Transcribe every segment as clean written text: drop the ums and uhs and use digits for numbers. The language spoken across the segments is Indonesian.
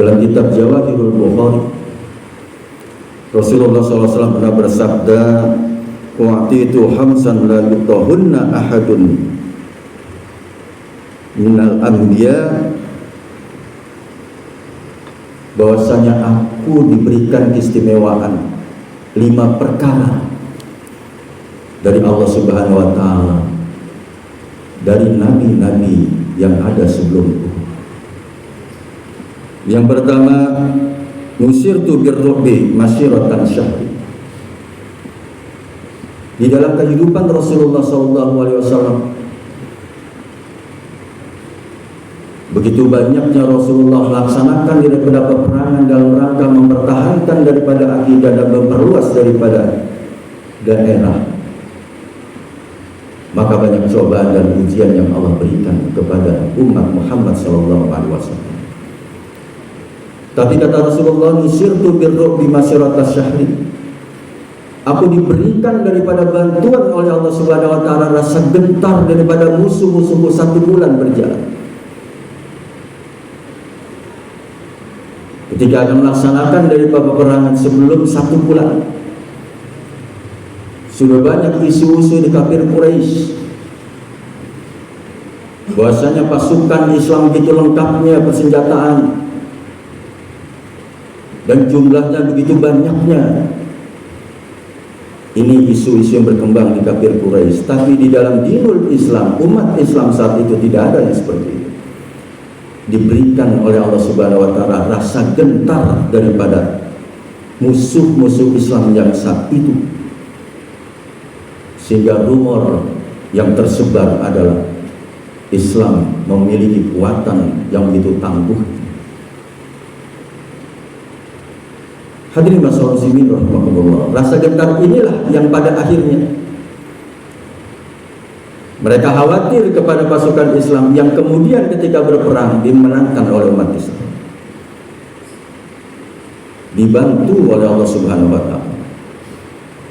Dalam kitab Jawahirul Bukhari, Rasulullah SAW pernah bersabda, "Wa'titu hamsan la yutahunna ahadun minal anbiya," bahwasanya aku diberikan keistimewaan 5 perkara dari Allah Subhanahu wa Ta'ala, dari nabi-nabi yang ada sebelumku. Yang pertama, nusirtu birru'bi masyiratan syahri. Di dalam kehidupan Rasulullah SAW, begitu banyaknya Rasulullah laksanakan daripada peperangan dalam rangka mempertahankan daripada akidah dan memperluas daripada daerah. Maka banyak cobaan dan ujian yang Allah berikan kepada umat Muhammad SAW. Tapi kata Rasulullah, nusirtu birru'bi masyiratas syahri, aku diberikan daripada bantuan oleh Allah Subhanahu wa Ta'ala rasa gentar daripada musuh-musuhku 1 bulan berjalan. Ketika akan melaksanakan daripada peperangan sebelum 1 bulan, sudah banyak isu-isu di kafir Quraisy bahwasanya pasukan Islam begitu lengkapnya persenjataan dan jumlahnya begitu banyaknya. Ini isu-isu yang berkembang di kafir Quraisy. Tapi di dalam dinul Islam, umat Islam saat itu tidak ada yang seperti itu. Diberikan oleh Allah Subhanahu wa Ta'ala rasa gentar daripada musuh-musuh Islam yang saat itu, sehingga rumor yang tersebar adalah Islam memiliki kekuatan yang begitu tangguh. Hadirin masyaallah muslimin rahimakumullah, rasa gentar inilah yang pada akhirnya mereka khawatir kepada pasukan Islam yang kemudian ketika berperang dimenangkan oleh umat Islam, dibantu oleh Allah Subhanahu wa Ta'ala.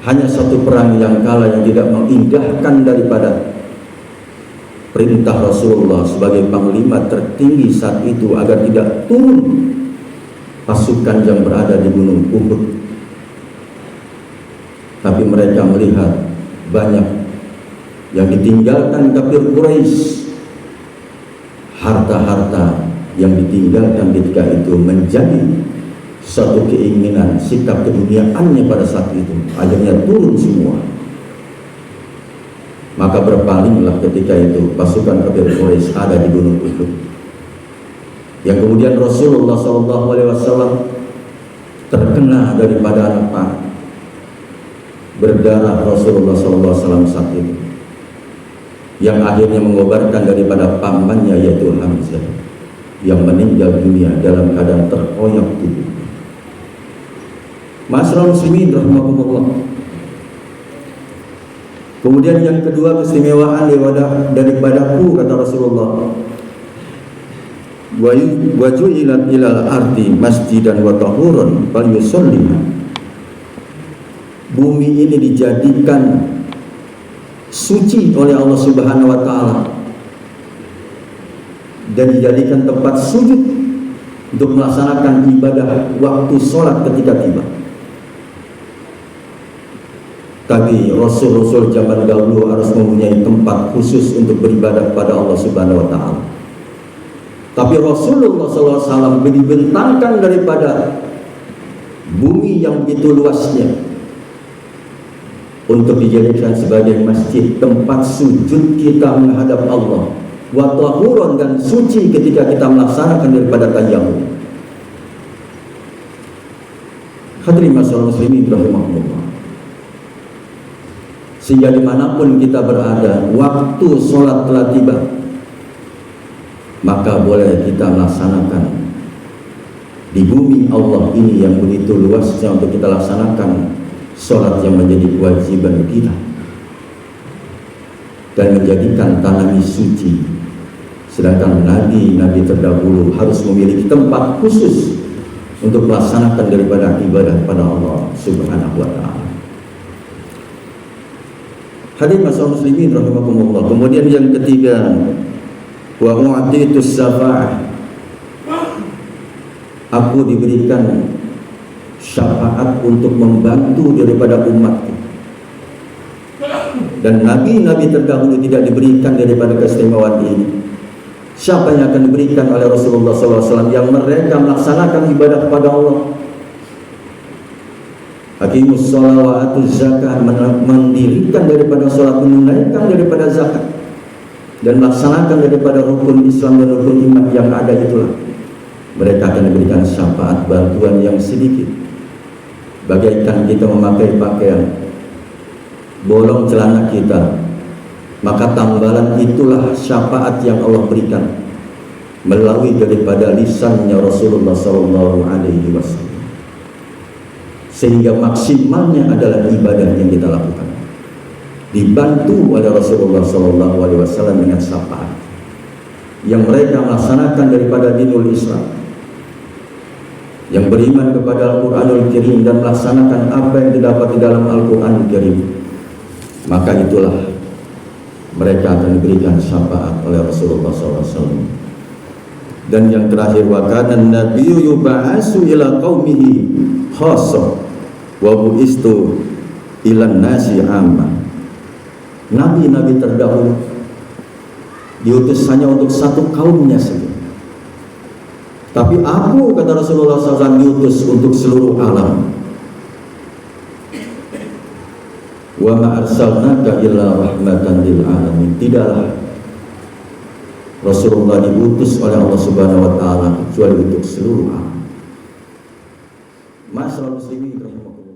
Hanya 1 perang yang kalah yang tidak mengindahkan daripada perintah Rasulullah sebagai panglima tertinggi saat itu agar tidak turun pasukan yang berada di Gunung Uhud. Tapi mereka melihat banyak yang ditinggalkan kafir Quraisy, harta-harta yang ditinggalkan ketika itu menjadi satu keinginan, sikap keduniaannya pada saat itu, akhirnya turun semua. Maka berpalinglah ketika itu pasukan kafir Quraisy ada di Gunung Uhud, yang kemudian Rasulullah SAW terkena daripada anak panah, berdarah Rasulullah SAW saat itu, yang akhirnya mengobarkan daripada pamannya yaitu Hamzah yang meninggal dunia dalam keadaan terkoyak tubuh. Masyaallah muslimin rahimakumullah. Kemudian yang kedua, keistimewaan daripadaku, kata Rasulullah, wa ju'ilat ilal ardi masjidan wa tahurun fal yusalliha. Bumi ini dijadikan suci oleh Allah Subhanahu wa Ta'ala dan dijadikan tempat sujud untuk melaksanakan ibadah waktu sholat ketika tiba. Tapi Rasul-Rasul zaman dahulu harus mempunyai tempat khusus untuk beribadah kepada Allah Subhanahu wa Ta'ala. Tapi Rasulullah SAW dibentangkan daripada bumi yang begitu luasnya untuk dijadikan sebagai masjid, tempat sujud kita menghadap Allah, wa tahuran, dan suci ketika kita melaksanakan daripada tayammum. Hadirin masyaallah muslimin rahimahumullah. Sehingga dimanapun kita berada, waktu sholat telah tiba, maka boleh kita melaksanakan di bumi Allah ini yang begitu luasnya untuk kita laksanakan sholat yang menjadi kewajiban kita dan menjadikan tanah ini suci. Sedangkan nabi-nabi terdahulu harus memiliki tempat khusus untuk melaksanakan daripada ibadah kepada Allah Subhanahu wa Ta'ala. Hadirin masyaallah muslimin rahimakumullah. Kemudian yang ketiga, wa u'titus syafa'ah, aku diberikan syafaat untuk membantu daripada umatku. Dan nabi-nabi terdahulu tidak diberikan daripada keistimewaan ini. Siapa yang akan diberikan oleh Rasulullah SAW yang mereka melaksanakan ibadah kepada Allah? Aqimus shalah wa atuz zakah, mendirikan daripada salat, menunaikan daripada zakat, dan melaksanakan daripada rukun Islam dan rukun iman yang ada itulah mereka akan diberikan syafaat bantuan yang sedikit. Bagaikan kita memakai pakaian, bolong celana kita, maka tambalan itulah syafaat yang Allah berikan melalui daripada lisannya Rasulullah SAW. Sehingga maksimalnya adalah ibadah yang kita lakukan, dibantu oleh Rasulullah SAW dengan syafaat yang mereka melaksanakan daripada dinul Islam, yang beriman kepada Al-Quranul Karim dan melaksanakan apa yang terdapat di dalam Al-Quranul Karim. Maka itulah mereka akan diberikan syafaat oleh Rasulullah SAW. Dan yang terakhir, wa kana an-nabiyyu yub'atsu ila qaumihi khassah wa bu'istu ilan nasi amma. Nabi-nabi terdahulu diutus hanya untuk satu kaumnya saja. Tapi aku, kata Rasulullah SAW, diutus untuk seluruh alam. Wa ma arsalnaka illa rahmatan lil alamin. Tidaklah Rasulullah diutus oleh Allah Subhanahu wa taala kecuali untuk seluruh alam. Masyaallah muslimin rahimakumullah.